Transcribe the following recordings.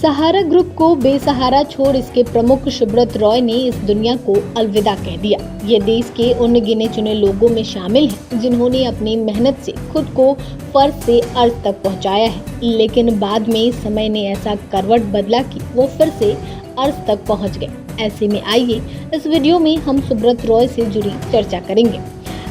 सहारा group को बेसहारा छोड़ इसके प्रमुख सुब्रत रॉय ने इस दुनिया को अलविदा कह दिया। ये देश के उन गिने चुने लोगों में शामिल हैं जिन्होंने अपनी मेहनत से खुद को फर्श से अर्श तक पहुंचाया है, लेकिन बाद में समय ने ऐसा करवट बदला कि वो फिर से अर्श तक पहुंच गए। ऐसे में आइए इस वीडियो में हम सुब्रत रॉय से जुड़ी चर्चा करेंगे।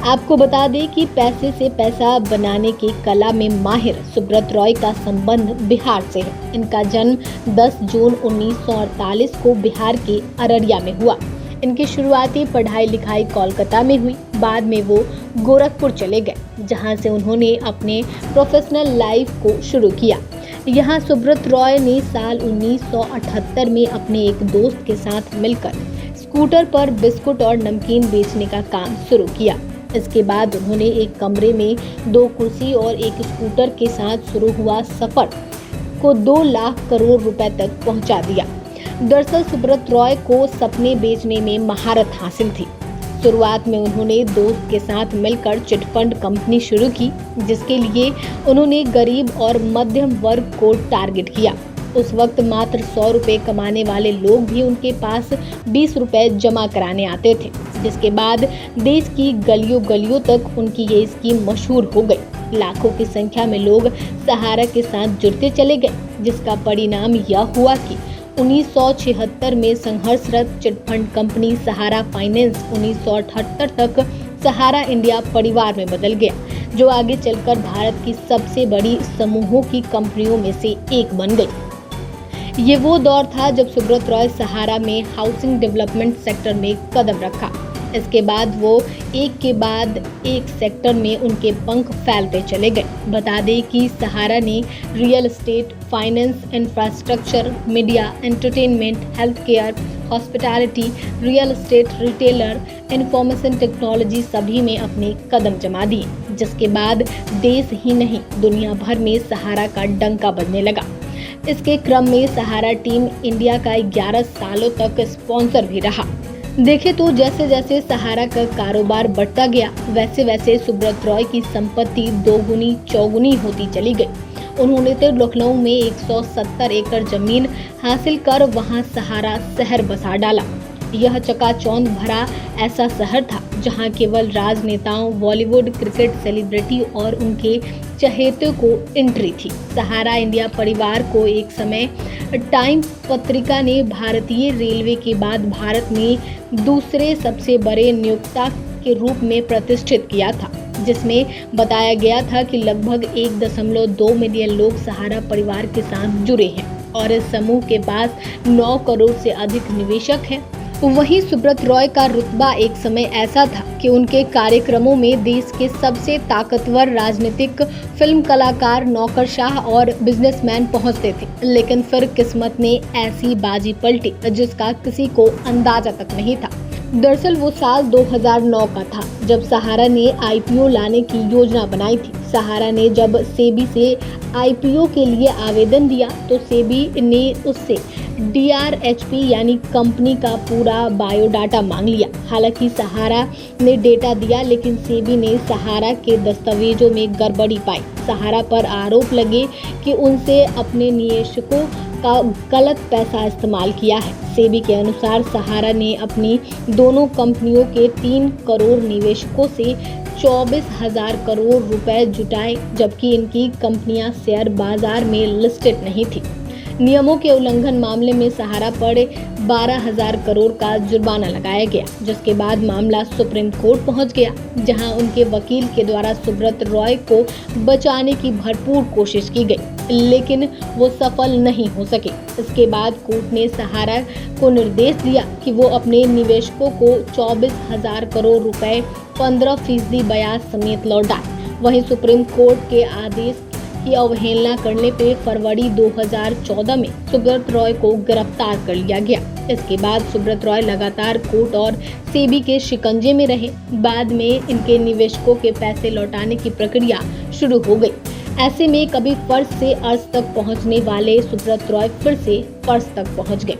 आपको बता दें कि पैसे से पैसा बनाने की कला में माहिर सुब्रत रॉय का संबंध बिहार से है। इनका जन्म 10 जून 1948 को बिहार के अररिया में हुआ। इनकी शुरुआती पढ़ाई लिखाई कोलकाता में हुई। बाद में वो गोरखपुर चले गए, जहां से उन्होंने अपने प्रोफेशनल लाइफ को शुरू किया। यहाँ सुब्रत रॉय ने साल 1978 में अपने एक दोस्त के साथ मिलकर स्कूटर पर बिस्कुट और नमकीन बेचने का काम शुरू किया। इसके बाद उन्होंने एक कमरे में 2 कुर्सी और एक स्कूटर के साथ शुरू हुआ सफर को 2 लाख करोड़ रुपए तक पहुंचा दिया। दरअसल सुब्रत रॉय को सपने बेचने में महारत हासिल थी। शुरुआत में उन्होंने दोस्त के साथ मिलकर चिटफंड कंपनी शुरू की, जिसके लिए उन्होंने गरीब और मध्यम वर्ग को टारगेट किया। उस वक्त मात्र 100 रुपये कमाने वाले लोग भी उनके पास 20 रुपये जमा कराने आते थे, जिसके बाद देश की गलियों गलियों तक उनकी ये स्कीम मशहूर हो गई। लाखों की संख्या में लोग सहारा के साथ जुड़ते चले गए, जिसका परिणाम यह हुआ कि 1976 में संघर्षरत चिटफंड कंपनी सहारा फाइनेंस 1978 तक सहारा इंडिया परिवार में बदल गया, जो आगे चलकर भारत की सबसे बड़ी समूहों की कंपनियों में से एक बन गई। ये वो दौर था जब सुब्रत रॉय सहारा में हाउसिंग डेवलपमेंट सेक्टर में कदम रखा। इसके बाद वो एक के बाद एक सेक्टर में उनके पंख फैलते चले गए। बता दें कि सहारा ने real estate, finance, infrastructure, media, entertainment, health care, hospitality, real estate, retailer, information technology सभी में अपने कदम जमा दिए, जिसके बाद देश ही नहीं दुनिया भर में सहारा का डंका बजने लगा। इसके क्रम में सहारा टीम इंडिया का 11 सालों तक स्पॉन्सर भी रहा। देखें तो जैसे जैसे सहारा का कारोबार बढ़ता गया, वैसे वैसे सुब्रत रॉय की संपत्ति दोगुनी चौगुनी होती चली गई। उन्होंने तो लखनऊ में 170 एकड़ जमीन हासिल कर वहां सहारा शहर बसा डाला। यह चकाचौंध भरा ऐसा शहर था जहां केवल राजनेताओं, बॉलीवुड, क्रिकेट सेलिब्रिटी और उनके चहेतों को एंट्री थी। सहारा इंडिया परिवार को एक समय टाइम पत्रिका ने भारतीय रेलवे के बाद भारत में दूसरे सबसे बड़े नियोक्ता के रूप में प्रतिष्ठित किया था, जिसमें बताया गया था कि लगभग 1.2 मिलियन लोग सहारा परिवार के साथ जुड़े हैं और इस समूह के पास 9 करोड़ से अधिक निवेशक हैं। वहीं सुब्रत रॉय का रुतबा एक समय ऐसा था कि उनके कार्यक्रमों में देश के सबसे ताकतवर राजनीतिक, फिल्म कलाकार, नौकरशाह और बिजनेसमैन पहुंचते थे। लेकिन फिर किस्मत ने ऐसी बाजी पलटी जिसका किसी को अंदाजा तक नहीं था। दरअसल वो साल 2009 का था जब सहारा ने आईपीओ लाने की योजना बनाई थी। सहारा ने जब सेबी से आईपीओ के लिए आवेदन दिया तो सेबी ने उससे DRHP यानी कंपनी का पूरा बायोडाटा मांग लिया। हालांकि सहारा ने डेटा दिया, लेकिन सेबी ने सहारा के दस्तावेजों में गड़बड़ी पाई। सहारा पर आरोप लगे कि उनसे अपने निवेशकों का गलत पैसा इस्तेमाल किया है। सेबी के अनुसार सहारा ने अपनी दोनों कंपनियों के 3 करोड़ निवेशकों से 24,000 करोड़ रुपए जुटाए, जबकि इनकी कंपनियां शेयर बाजार में लिस्टेड नहीं थी। नियमों के उल्लंघन मामले में सहारा पर 12,000 करोड़ का जुर्माना लगाया गया, जिसके बाद मामला सुप्रीम कोर्ट पहुंच गया, जहां उनके वकील के द्वारा सुब्रत रॉय को बचाने की भरपूर कोशिश की गई, लेकिन वो सफल नहीं हो सके। इसके बाद कोर्ट ने सहारा को निर्देश दिया कि वो अपने निवेशकों को 24,000 करोड़ रुपए 15% ब्याज समेत लौटाए। वहीं सुप्रीम कोर्ट के आदेश की अवहेलना करने पे फरवरी 2014 में सुब्रत रॉय को गिरफ्तार कर लिया गया। इसके बाद सुब्रत रॉय लगातार कोर्ट और सेबी के शिकंजे में रहे। बाद में इनके निवेशकों के पैसे लौटाने की प्रक्रिया शुरू हो गई। ऐसे में कभी फर्श से अर्श तक पहुंचने वाले सुब्रत रॉय फिर से फर्श तक पहुंच गए।